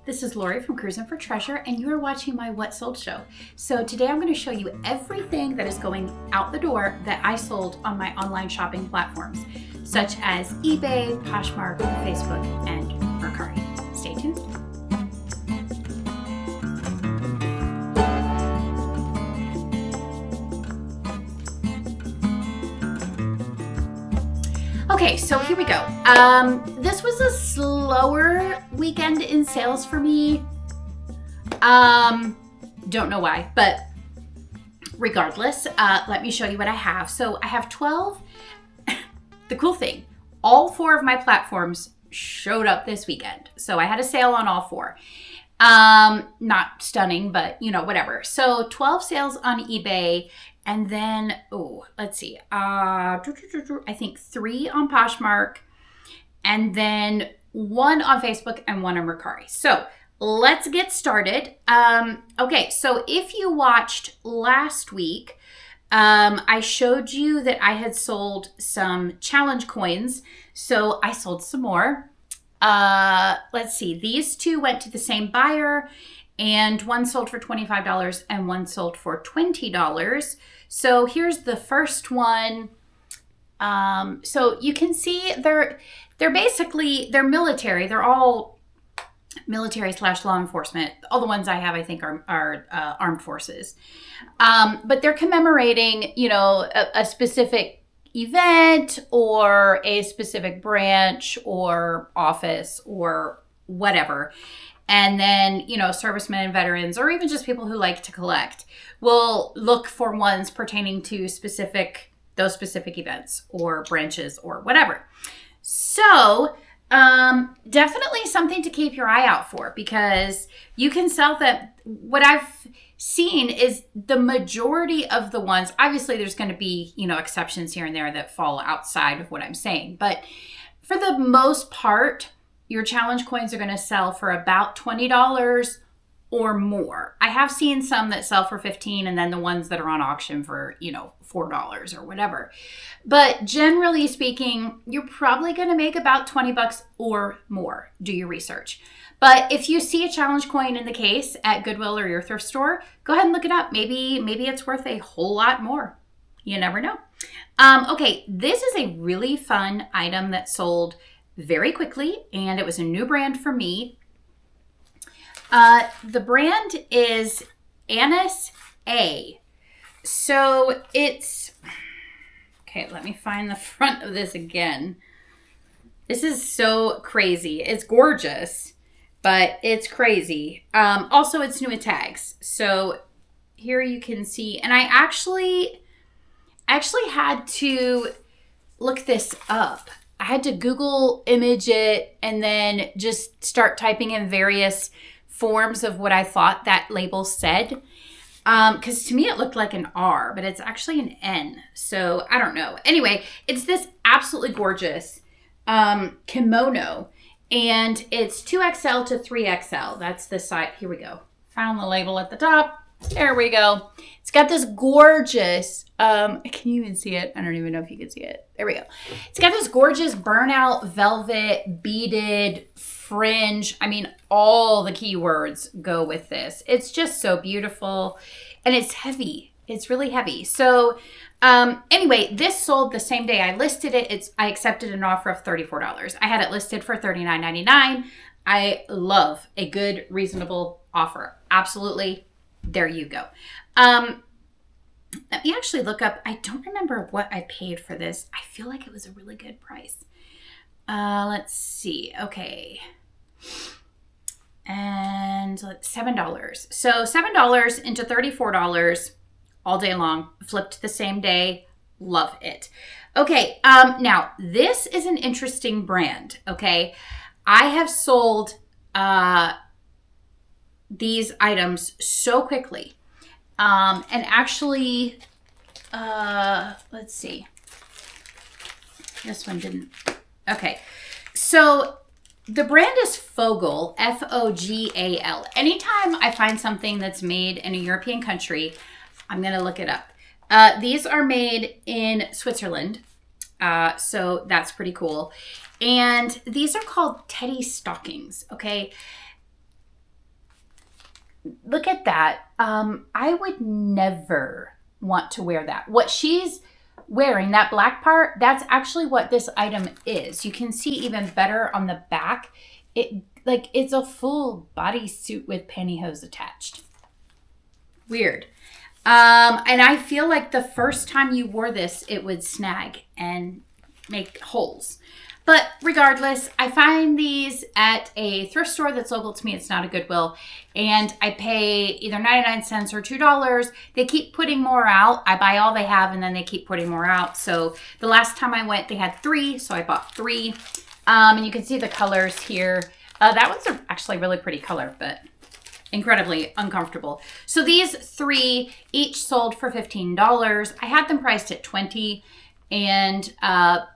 this is Lori from Cruising for Treasure, and you are watching my What Sold show. So today I'm going to show you everything that is going out the door that I sold on my online shopping platforms, such as eBay, Poshmark, Facebook, and Mercari. Stay tuned. Okay, so here we go. This was a slower weekend in sales for me. Don't know why, but regardless, let me show you what I have. So I have 12. The cool thing, all 4 of my platforms showed up this weekend. So I had a sale on all 4. Not stunning, but you know, whatever. So 12 sales on eBay. And then, let's see, I think 3 on Poshmark, and then 1 on Facebook and 1 on Mercari. So let's get started. Okay, so if you watched last week, I showed you that I had sold some challenge coins. So I sold some more. Let's see, these 2 went to the same buyer, and 1 sold for $25 and 1 sold for $20. So here's the first one. So you can see they're basically, they're military. They're all military / law enforcement. All the ones I have, I think, are armed forces. But they're commemorating, you know, a specific event or a specific branch or office or whatever. And then, you know, servicemen and veterans, or even just people who like to collect, will look for ones pertaining to those specific events or branches or whatever. So definitely something to keep your eye out for, because you can sell that. What I've seen is the majority of the ones, obviously there's going to be, you know, exceptions here and there that fall outside of what I'm saying. But for the most part, your challenge coins are going to sell for about $20 or more. I have seen some that sell for $15, and then the ones that are on auction for, you know, $4 or whatever. But generally speaking, you're probably going to make about $20 or more. Do your research. But if you see a challenge coin in the case at Goodwill or your thrift store, go ahead and look it up. Maybe it's worth a whole lot more. You never know. Okay, this is a really fun item that sold very quickly, and it was a new brand for me. The brand is Anise A. So it's, okay, let me find the front of this again. This is so crazy. It's gorgeous, but it's crazy. Also, it's new with tags. So here you can see, and I actually had to look this up. I had to Google image it and then just start typing in various forms of what I thought that label said. Because to me it looked like an R, but it's actually an N. So I don't know. Anyway, it's this absolutely gorgeous kimono. And it's 2XL to 3XL. That's the size. Here we go. Found the label at the top. There we go. It's got this gorgeous, can you even see it? I don't even know if you can see it. There we go. It's got this gorgeous burnout velvet beaded fringe. I mean, all the keywords go with this. It's just so beautiful, and it's heavy. It's really heavy. So anyway, this sold the same day I listed it. I accepted an offer of $34. I had it listed for $39.99. I love a good, reasonable offer. Absolutely. There you go. Let me actually look up. I don't remember what I paid for this. I feel like it was a really good price. Let's see. Okay. And $7. So $7 into $34 all day long. Flipped the same day. Love it. Okay. Now this is an interesting brand. Okay. I have sold, these items so quickly. And actually, let's see. This one didn't. Okay. So the brand is Fogel, Fogal. Anytime I find something that's made in a European country, I'm going to look it up. These are made in Switzerland. So that's pretty cool. And these are called teddy stockings. Okay. look at that. I would never want to wear that. What she's wearing, that black part, that's actually what this item is. You can see even better on the back. It's a full bodysuit with pantyhose attached. Weird. And I feel like the first time you wore this, it would snag and make holes. But regardless, I find these at a thrift store that's local to me. It's not a Goodwill. And I pay either 99 cents or $2. They keep putting more out. I buy all they have and then they keep putting more out. So the last time I went, they had 3. So I bought 3. And you can see the colors here. That one's actually a really pretty color, but incredibly uncomfortable. So these 3 each sold for $15. I had them priced at $20. And I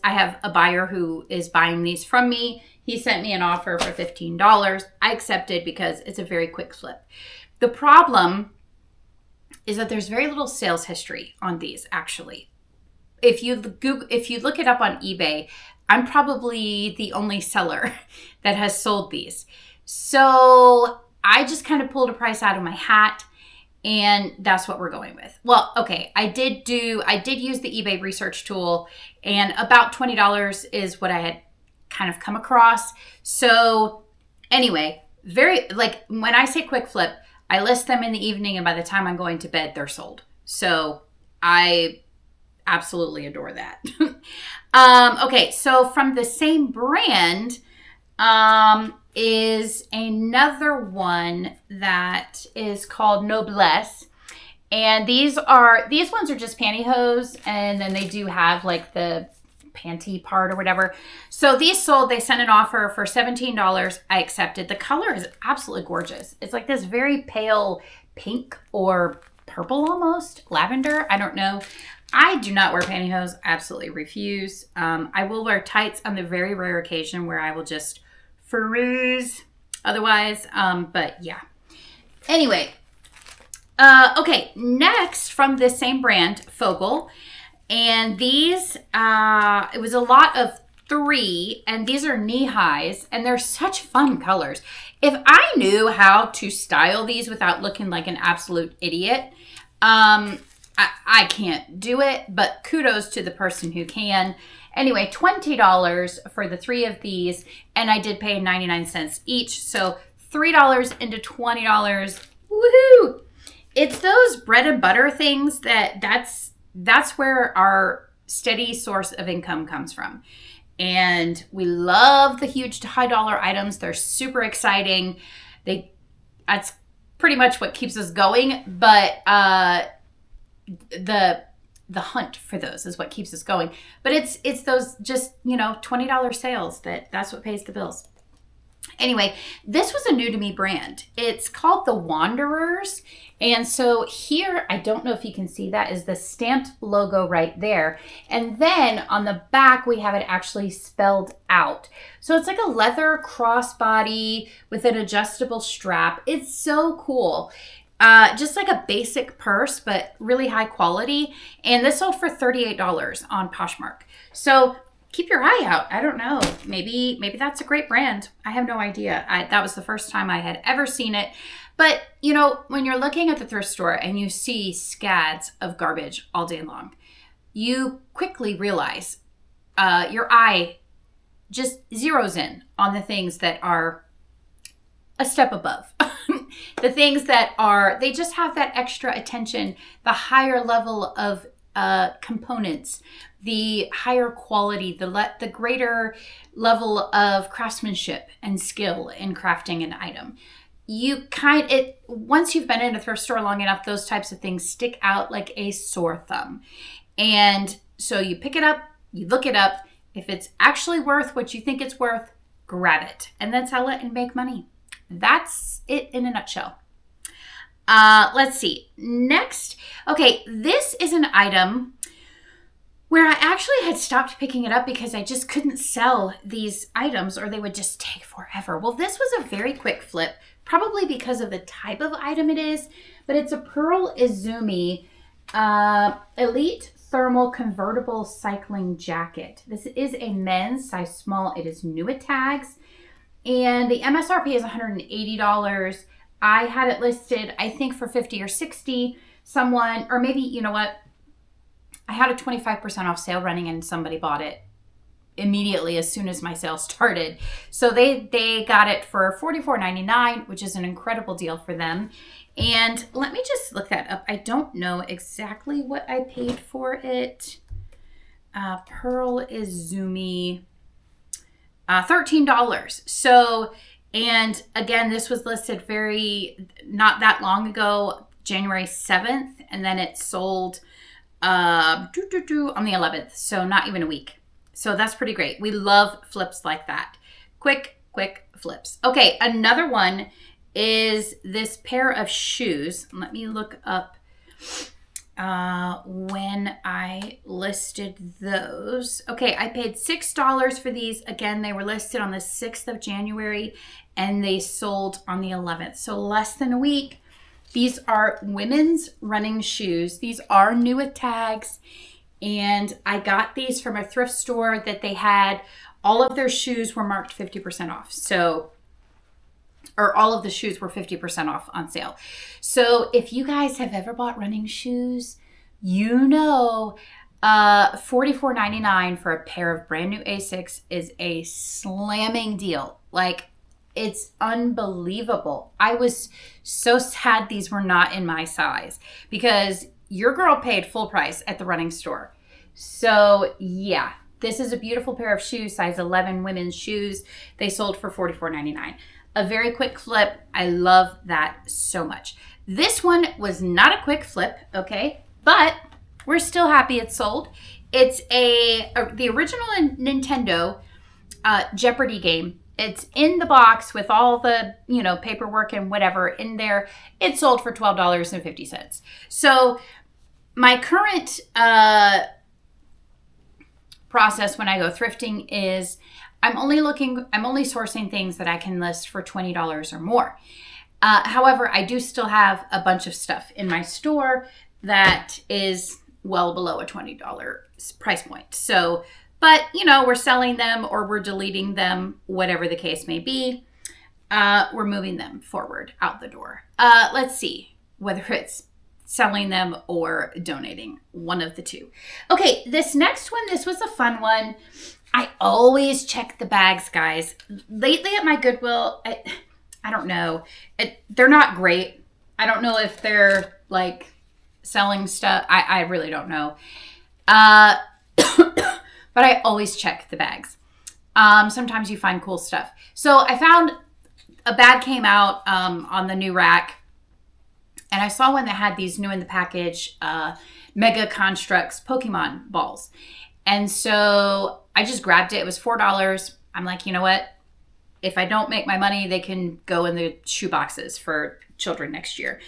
have a buyer who is buying these from me. He sent me an offer for $15. I accepted because it's a very quick flip. The problem is that there's very little sales history on these, actually. If you look it up on eBay, I'm probably the only seller that has sold these. So I just kind of pulled a price out of my hat, and that's what we're going with. Well, okay, I did use the eBay research tool, and about $20 is what I had kind of come across. So anyway, when I say quick flip, I list them in the evening, and by the time I'm going to bed, they're sold. So I absolutely adore that. Okay, so from the same brand is another one that is called Noblesse. And these ones are just pantyhose, and then they do have like the panty part or whatever. So these sold, they sent an offer for $17. I accepted. The color is absolutely gorgeous. It's like this very pale pink or purple almost, lavender. I don't know. I do not wear pantyhose. Absolutely refuse. I will wear tights on the very rare occasion where I will just peruse otherwise. But yeah. Anyway. Okay. Next from this same brand, Fogel. And these, it was a lot of 3, and these are knee highs, and they're such fun colors. If I knew how to style these without looking like an absolute idiot, I can't do it, but kudos to the person who can. Anyway, $20 for the 3 of these, and I did pay 99 cents each. So $3 into $20. Woohoo! It's those bread and butter things that's where our steady source of income comes from. And we love the huge high dollar items. They're super exciting. That's pretty much what keeps us going, but the hunt for those is what keeps us going. But it's those just, $20 sales that's what pays the bills. Anyway, this was a new to me brand. It's called The Wanderers. And so here, I don't know if you can see that, is the stamped logo right there. And then on the back, we have it actually spelled out. So it's like a leather crossbody with an adjustable strap. It's so cool. Just like a basic purse, but really high quality. And this sold for $38 on Poshmark. So keep your eye out. I don't know. Maybe that's a great brand. I have no idea. That was the first time I had ever seen it. But, when you're looking at the thrift store and you see scads of garbage all day long, you quickly realize your eye just zeroes in on the things that are a step above. The things that they just have that extra attention, the higher level of components, the higher quality, the greater level of craftsmanship and skill in crafting an item. Once you've been in a thrift store long enough, those types of things stick out like a sore thumb. And so you pick it up, you look it up. If it's actually worth what you think it's worth, grab it and then sell it and make money. That's it in a nutshell. Let's see. Next. Okay, this is an item where I actually had stopped picking it up because I just couldn't sell these items or they would just take forever. Well, this was a very quick flip, probably because of the type of item it is, but it's a Pearl Izumi Elite Thermal Convertible Cycling Jacket. This is a men's size small. It is new at tags, and the MSRP is $180. I had it listed, I think for 50 or 60, someone, or maybe, you know what? I had a 25% off sale running and somebody bought it immediately as soon as my sale started. So they got it for $44.99, which is an incredible deal for them. And let me just look that up. I don't know exactly what I paid for it. Pearl Izumi, $13. So, and again, this was listed not that long ago, January 7th, and then it sold on the 11th. So not even a week. So that's pretty great. We love flips like that. Quick flips. Okay, another one is this pair of shoes. Let me look up when I listed those. Okay, I paid $6 for these. Again, they were listed on the 6th of January and they sold on the 11th. So less than a week. These are women's running shoes. These are new with tags. And I got these from a thrift store that they had, all of their shoes were marked 50% off. So, or all of the shoes were 50% off on sale. So if you guys have ever bought running shoes, you know, $44.99 for a pair of brand new Asics is a slamming deal. Like, it's unbelievable. I was so sad these were not in my size because your girl paid full price at the running store. So yeah, this is a beautiful pair of shoes, size 11 women's shoes. They sold for $44.99. A very quick flip. I love that so much. This one was not a quick flip, okay? But we're still happy it's sold. It's the original Nintendo Jeopardy game. It's in the box with all the, paperwork and whatever in there. It sold for $12.50. So my current process when I go thrifting is I'm only sourcing things that I can list for $20 or more. However, I do still have a bunch of stuff in my store that is well below a $20 price point. So, but we're selling them or we're deleting them, whatever the case may be. We're moving them forward out the door. Let's see whether it's selling them or donating, one of the two. Okay, this next one, this was a fun one. I always check the bags, guys. Lately at my Goodwill, I don't know. They're not great. I don't know if they're like selling stuff. I really don't know. But I always check the bags. Sometimes you find cool stuff. So I found a bag came out on the new rack. And I saw one that had these new in the package Mega Constructs Pokemon balls. And so I just grabbed it. It was $4. I'm like, you know what? If I don't make my money, they can go in the shoe boxes for children next year.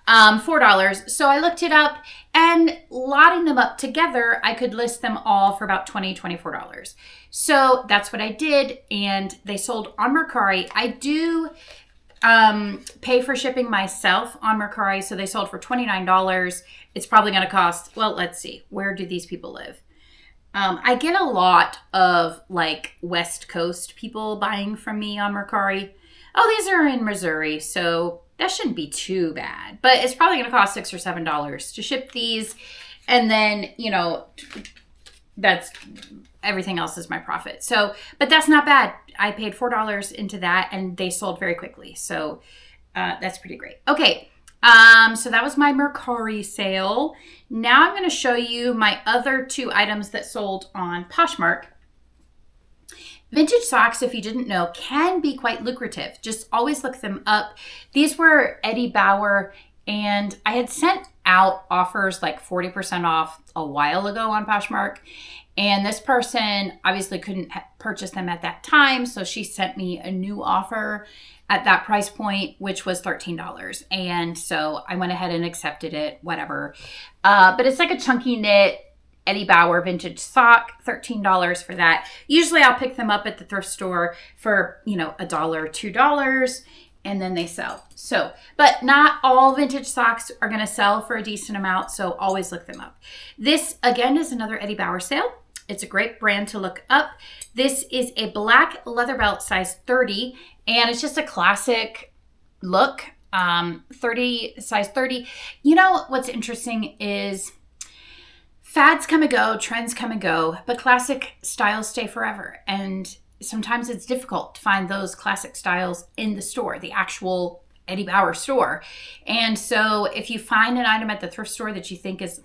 $4. So I looked it up and lotting them up together, I could list them all for about $20, $24. So that's what I did. And they sold on Mercari. I do pay for shipping myself on Mercari. So they sold for $29. It's probably going to cost, well, let's see. Where do these people live? I get a lot of like West Coast people buying from me on Mercari. Oh, these are in Missouri. So that shouldn't be too bad, but it's probably going to cost $6 or $7 to ship these. And then, that's everything else is my profit. So, but that's not bad. I paid $4 into that and they sold very quickly. So that's pretty great. Okay. So that was my Mercari sale. Now I'm going to show you my other two items that sold on Poshmark. Vintage socks, if you didn't know, can be quite lucrative. Just always look them up. These were Eddie Bauer, and I had sent out offers like 40% off a while ago on Poshmark. And this person obviously couldn't purchase them at that time. So she sent me a new offer at that price point, which was $13. And so I went ahead and accepted it, whatever. But it's like a chunky knit Eddie Bauer vintage sock, $13 for that. Usually I'll pick them up at the thrift store for, $1, $2, and then they sell. So, but not all vintage socks are going to sell for a decent amount. So always look them up. This again is another Eddie Bauer sale. It's a great brand to look up. This is a black leather belt size 30, and it's just a classic look. size 30. You know, what's interesting is fads come and go, trends come and go, but classic styles stay forever. And sometimes it's difficult to find those classic styles in the store, the actual Eddie Bauer store. And so if you find an item at the thrift store that you think is,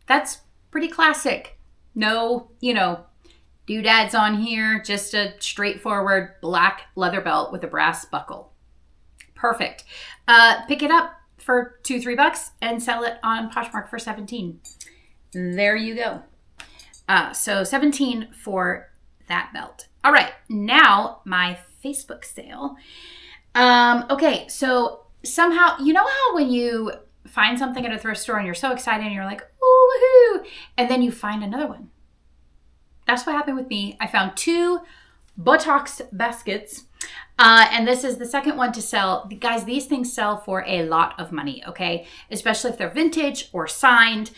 that's pretty classic. No, doodads on here, just a straightforward black leather belt with a brass buckle. Perfect. Pick it up for $2-3 and sell it on Poshmark for $17. There you go. So $17 for that belt. All right, now my Facebook sale. Okay, so somehow, you know how when you find something at a thrift store and you're so excited and you're like, ooh, woohoo, and then you find another one. That's what happened with me. I found 2 Botox baskets, and this is the second one to sell. Guys, these things sell for a lot of money, okay? Especially if they're vintage or signed.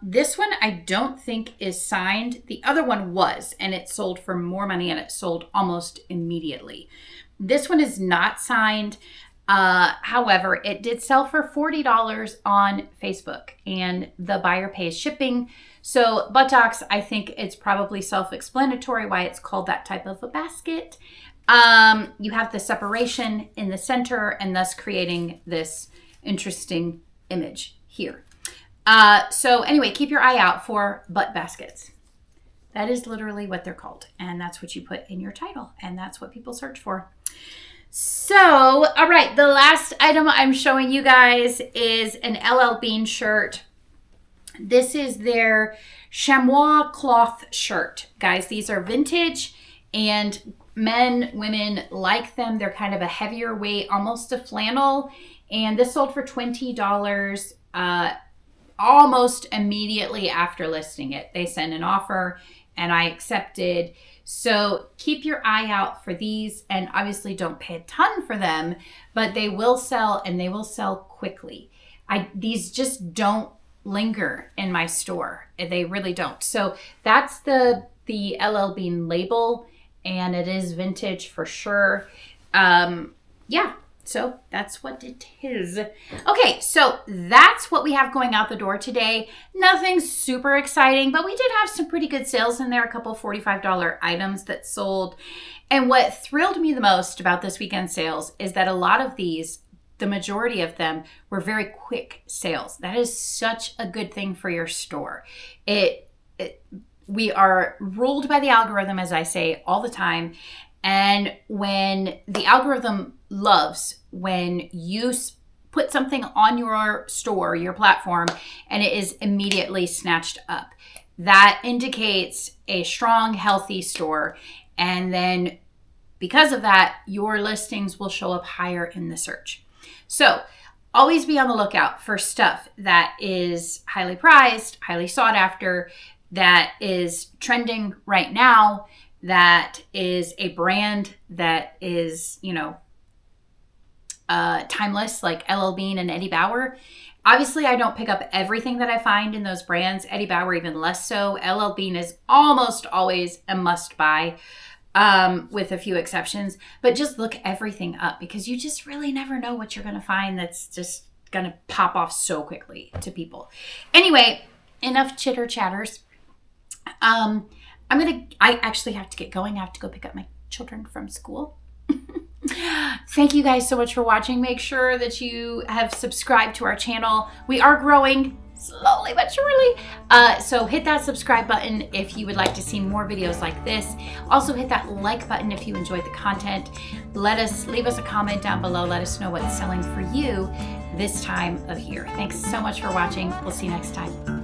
This one I don't think is signed. The other one was, and it sold for more money, and it sold almost immediately. This one is not signed. However, it did sell for $40 on Facebook, and the buyer pays shipping. So buttocks, I think it's probably self-explanatory why it's called that type of a basket. You have the separation in the center, and thus creating this interesting image here. So anyway, keep your eye out for butt baskets. That is literally what they're called. And that's what you put in your title. And that's what people search for. So, all right, the last item I'm showing you guys is an LL Bean shirt. This is their chamois cloth shirt. Guys, these are vintage, and men, women like them. They're kind of a heavier weight, almost a flannel. And this sold for $20 almost immediately after listing it. They sent an offer and I accepted. So keep your eye out for these, and obviously don't pay a ton for them, but they will sell, and they will sell quickly. These just don't linger in my store. They really don't. So that's the LL Bean label, and it is vintage for sure. Yeah. So that's what it is. Okay, so that's what we have going out the door today. Nothing super exciting, but we did have some pretty good sales in there, a couple $45 items that sold. And what thrilled me the most about this weekend sales is that a lot of these, the majority of them, were very quick sales. That is such a good thing for your store. We are ruled by the algorithm, as I say all the time. And when the algorithm loves when you put something on your store, your platform, and it is immediately snatched up, that indicates a strong, healthy store. And then because of that, your listings will show up higher in the search. So always be on the lookout for stuff that is highly prized, highly sought after, that is trending right now, that is a brand that is, timeless, like LL Bean and Eddie Bauer. Obviously, I don't pick up everything that I find in those brands. Eddie Bauer even less so. LL Bean is almost always a must buy, with a few exceptions. But just look everything up, because you just really never know what you're going to find that's just going to pop off so quickly to people. Anyway, enough chitter chatters. I actually have to get going. I have to go pick up my children from school. Thank you guys so much for watching. Make sure that you have subscribed to our channel. We are growing slowly but surely. So hit that subscribe button if you would like to see more videos like this. Also hit that like button if you enjoyed the content. Leave us a comment down below. Let us know what's selling for you this time of year. Thanks so much for watching. We'll see you next time.